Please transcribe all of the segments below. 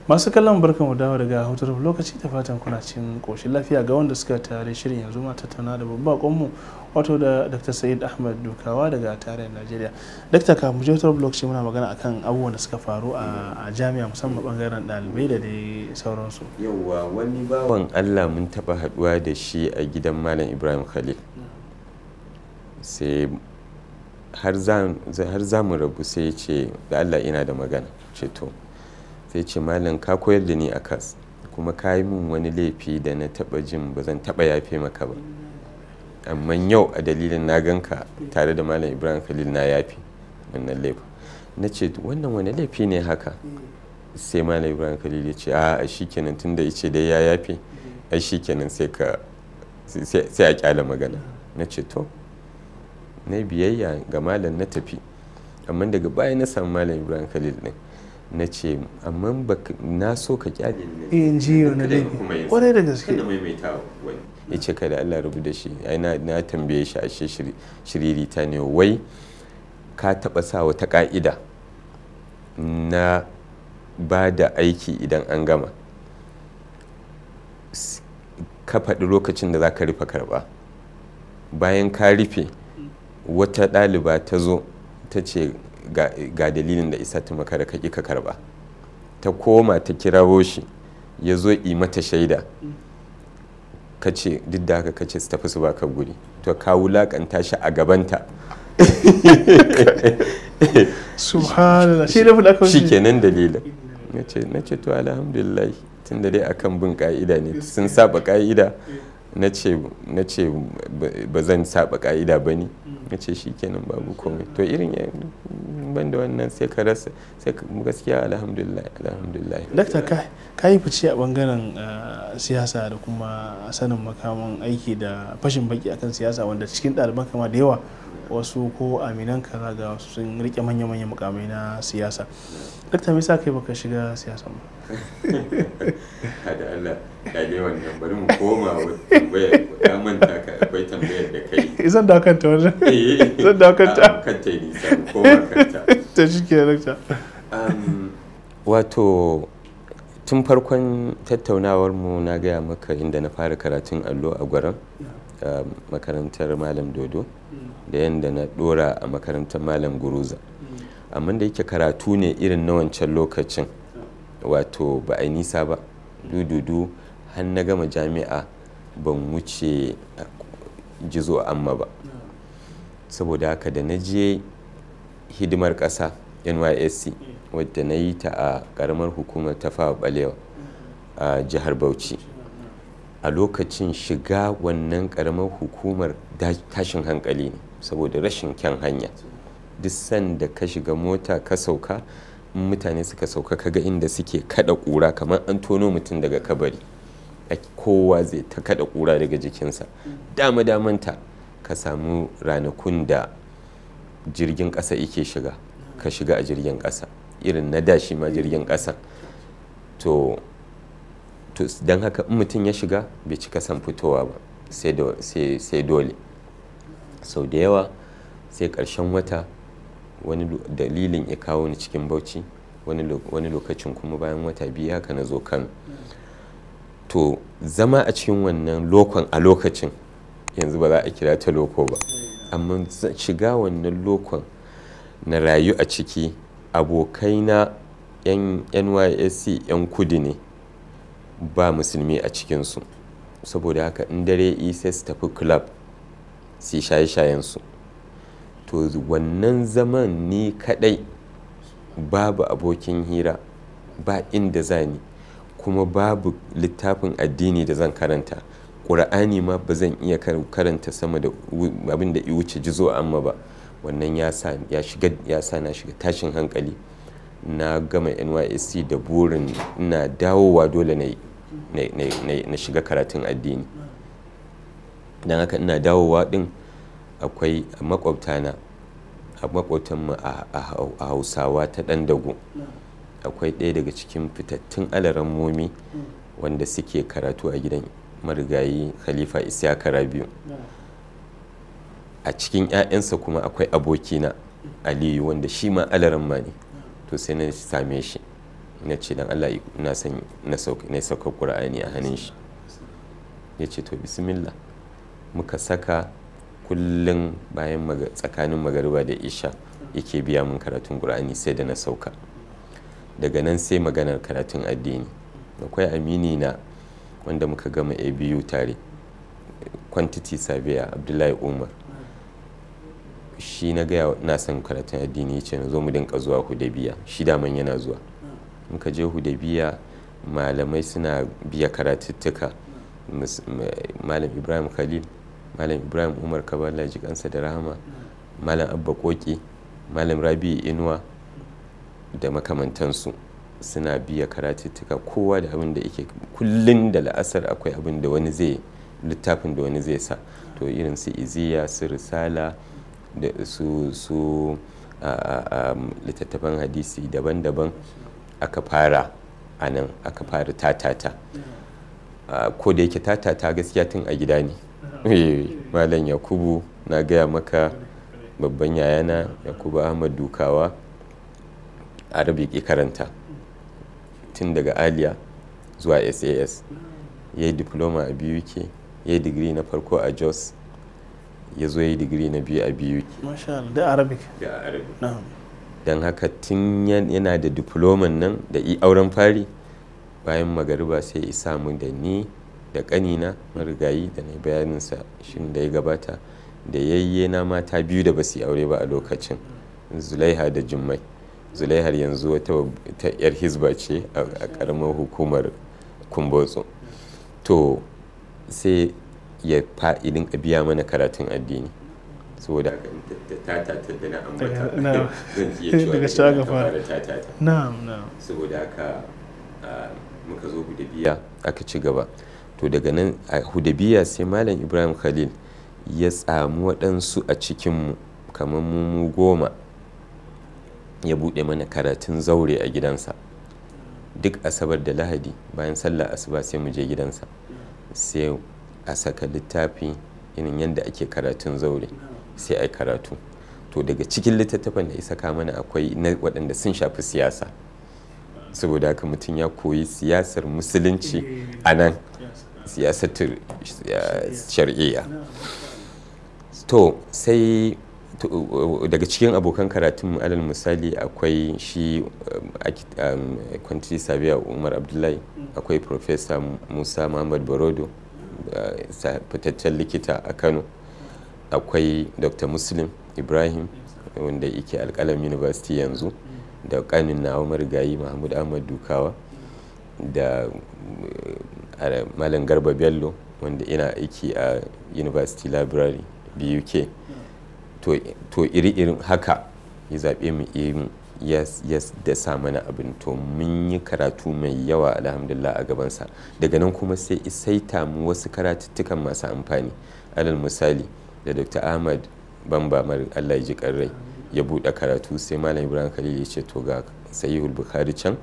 masu kallon barkan mu dawo daga hutar lokaci da fatan kuna cikin koshin lafiya. Ga wanda suka tare shirin yanzu ma tattauna da babban bakonmu wato da Dr. Said Ahmad Dukawa daga tarayyar Najeriya. Dr. ka mu je hutar lokaci muna magana akan abubuwan da suka faru a jami'a musamman bangaren ɗalibai da dai sauransu. Yauwa wani bawan Allah mun taba haduwa da shi a gidan Malam Ibrahim Khalil, sai har za mu rabu sai ya ce da Allah ina da magana. Ce to sai ce malam ka koyar da ni a kas kuma ka yi min wani laifi da na taba jin ba zan taba yafe maka ba, amma yau a dalilin na ganka tare da Malam Ibrahim Khalil na yafe wannan laifin. Na ce wannan wani laifi ne haka? Sai Malam Ibrahim Khalil ya ce a shikenan tunda yace dai ya yafe ai shikenan sai a kyala magana. Na ce to na biyayya ga malam na tafi, amma daga baya na samu Malam Ibrahim Khalil din na ce amma na so ka kyale ni in ji wani dai kwarai da gaske kada maimaita wani. Ya ce kada Allah rubu da shi, ai na tambaye shi ashe shiriri ta ne wai ka taba sa wata ka'ida na ba da aiki idan an gama ka faɗi lokacin da za ka rufe karɓa, bayan ka rufe wata ɗaliba ta zo ta ce ga dalilin da isa ta makara ka ka karba, ta koma ta kirawo shi ya zo yi mata shaida, ka ce duk da haka ka ce su tafi su baka guri, to ka wulakanta shi a gabanta. Subhanallah, shi da fulaka shi kenan dalilin. Na ce to alhamdulillah tun da dai akan bin ka'ida ne, sun saba ka'ida. Na ce ba zan saba ka'ida ba ne. Na ce shi kenan babu komai. To irin ban da wannan sai ka rasa, sai gaskiya alhamdulillah. Dakta ka yi fice a bangaren siyasa da kuma sanin makaman aiki da fashin baki akan siyasa, wanda cikin ɗaliban kama da yawa wasu ko aminan kaza ga wasu sun rike manya-manyan mukamai na siyasa. Dakta me yasa kai baka shiga siyasa ba? Hada Allah dai wannan bari mu koma ya manta ka akwai tambayar da kai. Zan dawo kanta wannan. Zan dawo kanta. Kanta ne sai koma kanta. Ta shike Dakta. Wato tun farkon tattaunawar mu na gaya maka inda na fara karatun allo a Gwaram, makarantar Malam Dodo, da yanda na dora a makarantar Malam Guruza. Amma da yake karatu ne irin na wancan lokacin, wato ba a nisa ba, dududu har na gama jami'a ban wuce gizo amma ba. Saboda haka da na je hidimar ƙasa NYSC wadda na yi ta a ƙaramar hukumar Tafawa Balewa a jihar Bauchi, a lokacin shiga wannan ƙaramar hukumar tashin hankali ne saboda rashin kyan hanya. Duk sanda ka shiga mota ka sauka, mutane suka sauka kaga inda suke kada kura kamar an tono mutum daga kabari, kowa zai ta kada kura daga jikinsa. Damanta ka samu ranakun da jirgin ƙasa yake shiga, ka shiga a jirgin ƙasa irin na dashi ma jirgin ƙasa. to don haka in mutum ya shiga bai cika san fitowa ba, sai dole. Sau da yawa sai ƙarshen wata wani dalilin ya kawo ni cikin Bauchi, wani lokacin kuma bayan wata biyu haka na zo Kano. To zama a cikin wannan lokon a lokacin, yanzu ba za a kira ta loko ba, amma shiga wannan lokon na rayu a ciki. Abokaina yan NYSC yan kudu ne, ba musulmi a cikinsu, saboda haka in dare sai su tafi club su shaye-shayensu. To wannan zaman ni kadai, babu abokin hira, ba inda zani, kuma babu littafin addini da zan karanta. Ƙur'ani ma ba zan iya karanta sama da abin da ya wuce jizo amma ba. Wannan ya sa na shiga tashin hankali. Na gama NYSC da burin ina dawowa dole na shiga karatun addini. Don haka ina dawowa din, akwai makwabtanmu a Hausawa ta ɗan dago, akwai ɗaya daga cikin fitattun alarammomi wanda suke karatu a gidan marigayi Khalifa Isiyaka Rabiu. A cikin 'ya'yansa kuma akwai abokina Aliyu wanda shi ma alaramma ne. To sai na same shi na ce dan Allah ina son na sauka Qur'ani a hannun shi. Ya ce to bismillah. Muka saka kullum bayan tsakanin magariba da isha yake biya mun karatun Qur'ani sai da na sauka. Daga nan sai maganar karatun addini. Akwai amini na wanda muka gama ABU tare, quantity surveyor Abdullahi Umar. Shi na gaya na son karatun addini, ya ce na zo mu dinka zuwa Hudabiya, shi daman yana zuwa. Muka je Hudabiya, malamai suna biya karatuttuka, malam Ibrahim Khalil, malam Ibrahim Umar Kabala ji kansa da rahama, malam Abba Koki, malam Rabi Inuwa da makamantansu suna biya karatuttuka, kowa da abin da yake. Kullum da la'asar akwai abin da wani zai, littafin da wani zai sa, to irin su iziya, su risala da su littattafan hadisi daban-daban aka fara a nan, aka fara tatata. Ko da yake tatata gaskiya tun a gida ne. Malam Yakubu na gaya maka, babban yayana Yakubu Ahmad Dukawa, Arabic karanta tun daga aliya zuwa SAS. Ya yi diploma a BUK, ya yi digiri na farko a Jos, ya zo ya yi digiri na biyu a BUK. Masha Allah, da Arabic. Da Arabic. Don haka tun yana da diploman nan da auren fari, bayan magariba sai ya samu da ni da ƙanina marigayi da na bayaninsa shin da ya gabata, da yayyena mata biyu da ba su yi aure ba a lokacin, Zulaiha da Jummai. Zulaihar yanzu ta 'yar hizba ce a ƙaramar hukumar Kumbotso. To sai ya fa'idin biya mana karatun addini, saboda ta da na ambata zan iya cewa daga ka fara ta. Saboda haka muka zo Hudabiya aka ci gaba. To daga nan a Hudabiya sai malam Ibrahim Khalil ya tsamu waɗansu a cikinmu kamar mu 10, ya buɗe mana karatun zaure a gidansa. Duk asabar da lahadi bayan sallar asuba sai mu je gidansa, sai a saka littafi irin yadda ake karatun zaure, sai a karatu. To daga cikin littattafan da ya saka mana akwai na waɗanda sun shafi siyasa, saboda haka mutum ya koyi siyasar musulunci a nan, siyasar shari'a. To sai daga cikin abokan karatun alal misali akwai shi quantity surveyor Umar Abdullahi, akwai Professor Musa Muhammad Barodo, fitaccen likita a Kano, akwai Dr. Muslim Ibrahim wanda yake Alƙalam University yanzu, da ƙanin nawa marigayi Mahmud Ahmad Dukawa, da Malam Garba Bello wanda ina aiki a University Library BUK. To iri-irin haka ya zaɓe mu irin ya dasa mana abin. To mun yi karatu mai yawa alhamdulillah a gabansa. Daga nan kuma sai isaita mu wasu karatuttukan masu amfani. Alal misali da Dr. Ahmad Bamba Allah ya ji ƙarrai ya buɗe karatu, sai Malam Ibrahim Khalil ya ce to ga Sahihul Bukhari can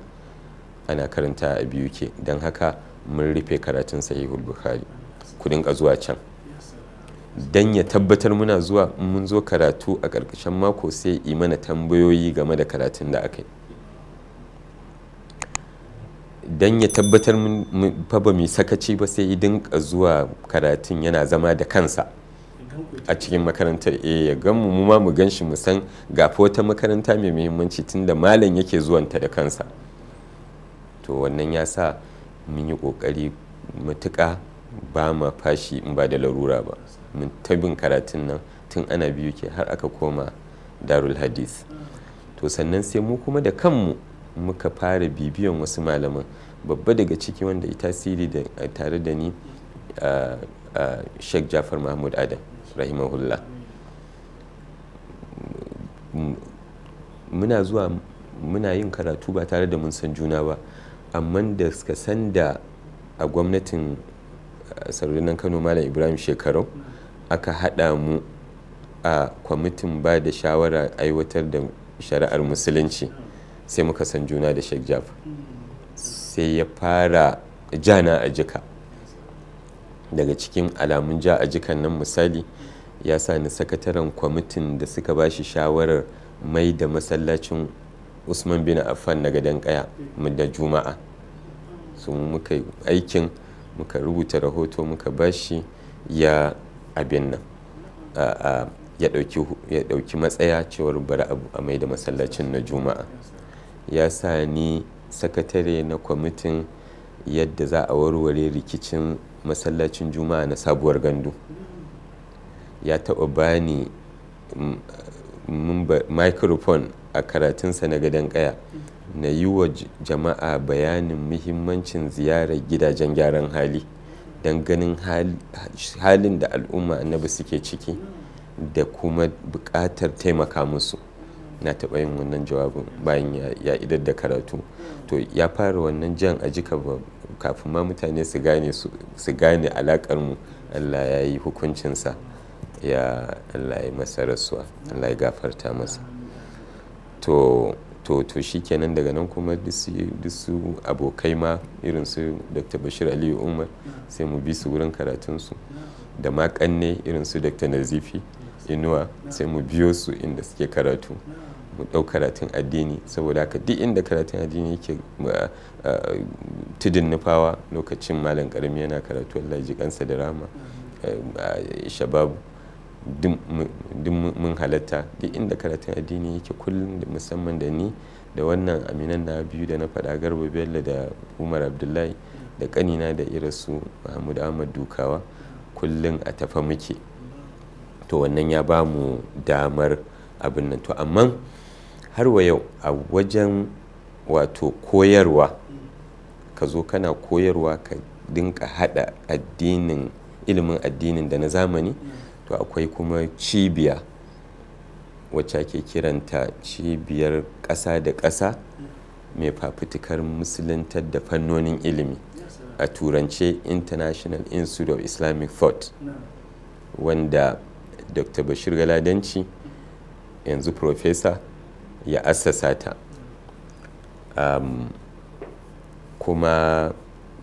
ana karanta a BUK, don haka mun rufe karatun Sahihul Bukhari, ku dinga zuwa can. Dan ya tabbatar muna zuwa, mun zo karatu a ƙarƙashin mako sai yi mana tambayoyi game da karatun da aka yi. Dan ya tabbatar fa ba mu sakaci ba, sai dinka zuwa karatun yana zama da kansa a cikin makarantar. Ya gan mu ma mu gan shi, mu san gafa wata makaranta mai muhimmanci tunda malam yake zuwanta da kansa. To wannan ya sa mun yi ƙoƙari matuƙa, ba ma fashi in ba da larura ba. Mun tabin karatun nan tun ana biyu ke har aka koma Darul Hadith. To sannan sai mu kuma da kanmu muka fara bibiyan wasu malaman. Babba daga ciki wanda ya tasiri tare da ni, Sheikh Jafar Mahmud Adam rahimahullah. Muna zuwa muna yin karatu ba tare da mun san juna ba, amma da suka san da a gwamnatin Sardunan Kano Malam Ibrahim Shekarau aka haɗa mu a kwamitin ba da shawara aiwatar da shari'ar musulunci, sai muka san juna da Sheikh Jafar. Sai ya fara jana a jika. Daga cikin alamun ja a jikan nan misali, ya sa ni sakataren kwamitin da suka ba shi shawarar mai da masallacin Usman bin Affan na gadon kaya da Juma'a, su muka yi aikin, muka rubuta rahoto muka bashi ya abin nan ya ɗauki matsaya cewar bari a mai da masallacin na Juma'a. Ya sa ni sakatare na kwamitin yadda za a warware rikicin masallacin Juma'a na Sabuwar Gandu. Ya taɓa bani microphone a karatunsa na gadon kaya na yi wa jama'a bayanin muhimmancin ziyarar gidajen gyaran hali don ganin halin da al'umma annabi suke ciki da kuma buƙatar taimaka musu. Na taɓa yin wannan jawabin bayan ya idar da karatu. To ya fara wannan jan a jika kafin ma mutane su gane alaƙar mu. Allah ya yi hukuncinsa, ya Allah ya masa rasuwa, Allah ya gafarta masa. To shi kenan daga nan kuma duk su abokai ma irin su Dr. Bashir Aliyu Umar sai mu bi su wurin karatunsu, da ma kanne irin su Dr. Nazifi Inuwa sai mu biyo su inda suke karatu, mu ɗau karatun addini. Saboda haka duk inda karatun addini yake tudun nufawa lokacin malam karami yana karatu, Allah ya ji kansa da rama, shababu duk mun halatta. Duk inda karatun addini yake kullum, musamman da ni da wannan aminan na biyu da na faɗa, Garba Bello da Umar Abdullahi da kanina da irasu Ahmad Dukawa, kullum a tafa muke. To wannan ya ba mu damar abin nan. To amma har wa yau a wajen wato koyarwa, ka zo kana koyarwa ka dinka hada ilimin addinin da na zamani, to akwai kuma cibiya wacce ake kiranta cibiyar ƙasa da ƙasa mai fafutukar musuluntar da fannonin ilimi, a turance International Institute of Islamic Thought, wanda Dr. Bashir Galadanci, yanzu Profesa, ya assasa ta. Kuma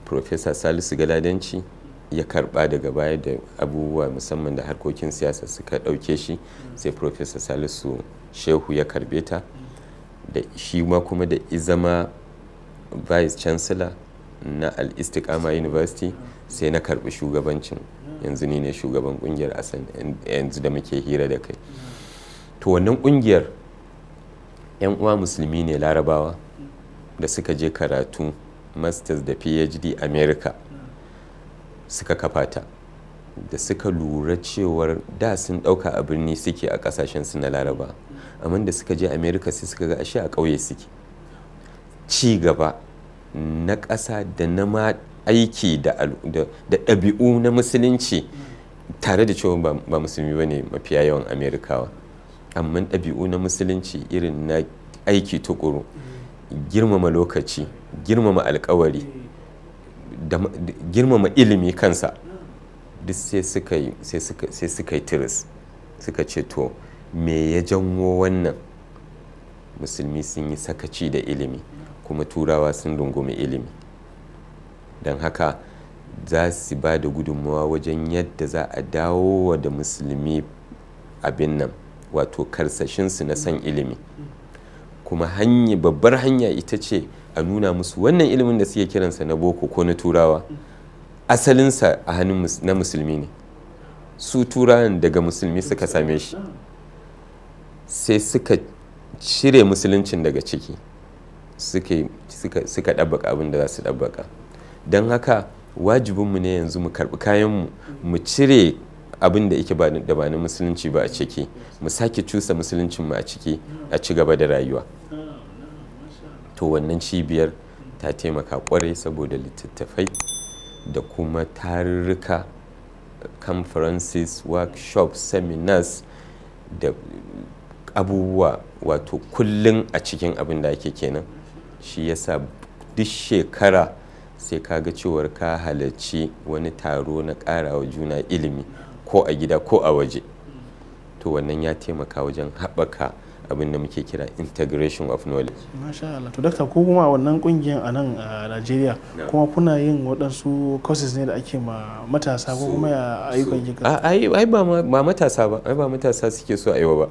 Profesa Salisu Galadanci ya karba daga baya da abubuwa musamman da harkokin siyasa suka ɗauke shi, sai Profesa Salisu Shehu ya karbe ta, da shi ma kuma da izama Vice Chancellor na Al-Istiqama University, sai na karbi shugabancin. Yanzu ni ne shugaban kungiyar yanzu da muke hira da kai. To wannan kungiyar 'yan uwa musulmi ne larabawa da suka je karatu masters da PhD America suka kafa ta, da suka lura cewar da sun dauka a birni suke a kasashen su na laraba, amma da suka je America sai suka ga ashe a ƙauye suke. Ci gaba na ƙasa da na ma aiki da ɗabi'u na musulunci, tare da cewa ba musulmi ba ne mafiya yawan Amerikawa, amma ɗabi'u na musulunci irin na aiki tukuru, girmama lokaci, girmama alkawari, girmama ilimi kansa, duk sai suka yi tiris, suka ce to me ya janwo wannan? Musulmi sun yi sakaci da ilimi, kuma turawa sun rungumi ilimi. Don haka za su ba da gudunmawa wajen yadda za a dawo da musulmi abin nan, wato karsashinsu na san ilimi. Kuma babbar hanya ita ce a nuna musu wannan ilimin da suke kiransa na boko ko na turawa, asalinsa a hannun na musulmi ne. Su turawan daga musulmi suka same shi, sai suka cire musuluncin daga ciki, suka ɗabbaka abin da za su ɗabbaka. Don haka wajibinmu ne yanzu mu karɓi kayanmu, mu cire abin da yake da ba na musulunci ba a ciki, mu sake cusa musuluncinmu a ciki, a ci gaba da rayuwa. To wannan cibiyar ta taimaka kwarai, saboda littattafai da kuma tarurruka, conferences, workshops, seminars da abubuwa, wato kullum a cikin abin da ake kenan. Shi yasa duk shekara sai ka ga cewar ka halarci wani taro na ƙarawa juna ilimi, ko a gida ko a waje. To wannan ya taimaka wajen haɓaka abin da muke kira integration of knowledge. Masha Allah. To dakta, ko kuma wannan kungiyar a nan a Najeriya kuma kuna yin waɗansu courses ne da ake ma matasa, ko kuma ya ayyukan kika? Ai ba matasa ba, ai ba matasa suke so a yi ba.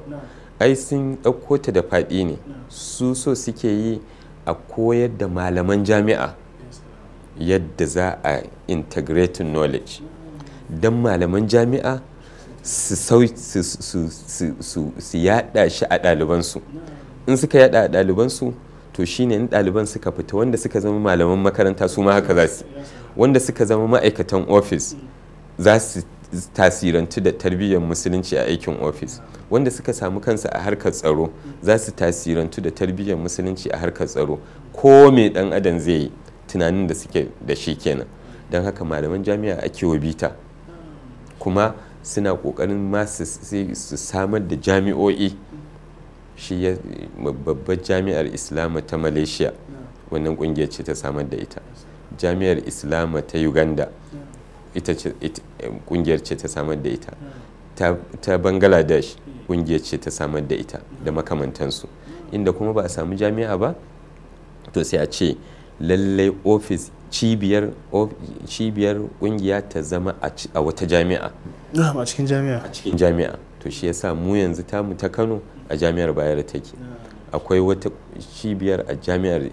ai sun ɗauko ta da faɗi ne, su so suke yi a koyar da malaman jami'a yadda za a integrating knowledge don malaman jami'a su yada shi a ɗalibansu. In suka yada a ɗalibansu to shine in ɗaliban suka fita wanda suka zama malaman makaranta su ma haka za su, wanda suka zama ma'aikatan ofis za su tasirantu da tarbiyyar musulunci a aikin ofis, wanda suka samu kansu a harkar tsaro za su tasirantu da tarbiyyar musulunci a harkar tsaro. Ko me dan adam zai yi tunanin da suke da shi kenan. Don haka malaman jami'a ake wa bita, kuma suna kokarin ma su samar da jami'o'i. Shi babbar jami'ar islama ta malaysia wannan kungiyar ce ta samar da ita, jami'ar islama ta uganda ita ce kungiyar ce ta samar da ita, ta bangladesh kungiyar ce ta samar da ita da makamantansu. Inda kuma ba a samu jami'a ba to sai a ce lallai ofis cibiyar kungiya ta zama a wata jami'a, a cikin jami'a. To shi yasa mu yanzu tamu ta Kano a jami'ar Bayero take, akwai wata cibiyar a jami'ar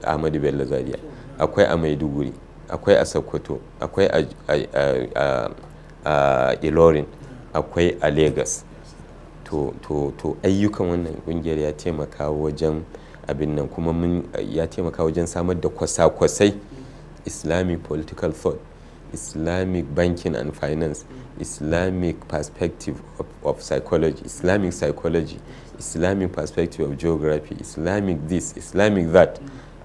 Ahmadu Bello Zaria, akwai a Maiduguri, akwai a Sokoto, akwai a Ilorin, akwai a Lagos. To ayyukan wannan kungiyar ya taimaka wajen abin nan, kuma ya taimaka wajen samar da kwasa-kwasai Islamic political thought, Islamic banking and finance, Islamic perspective of psychology, Islamic psychology, Islamic perspective of geography, Islamic this, Islamic that.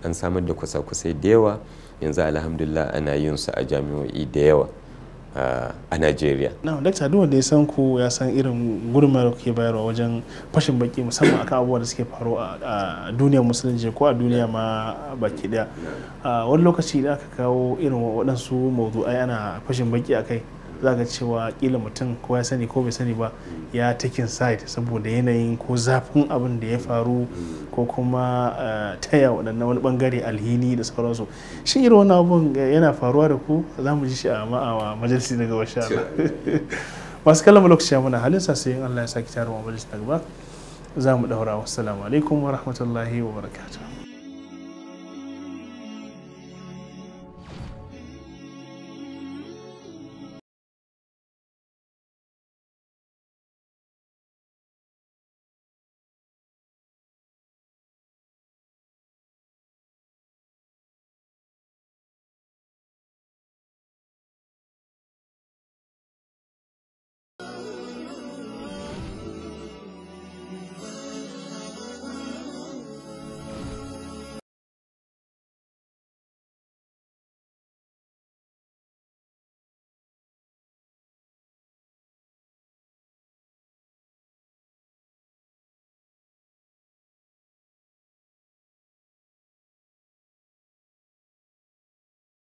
An samar da kwasa-kwasai da yawa yanzu alhamdulillah ana yin su a jami'o'i da yawa a Najeriya. Na dakta, duk wanda ya san ku ya san irin gudunmawar da kuke bayarwa wajen fashin baki musamman akan abubuwa da suke faru a duniyar musulunci ko a duniya ma baki daya. Wani lokaci da aka kawo irin waɗansu mawdu'ai ana fashin baki a kai, za ga cewa kila mutum ko ya sani ko bai sani ba ya taking side saboda yanayin ko zafin abin da ya faru ko kuma taya waɗannan wani bangare alhini da sauransu. Shin irin wannan abun yana faruwa da ku? Za mu ji shi a majalisi daga washa masu kallon lokaci ya muna halin sa, sai in Allah ya saki tarin majalisi daga ba za mu daura. Wassalamu alaikum wa rahmatullahi wa barakatuh.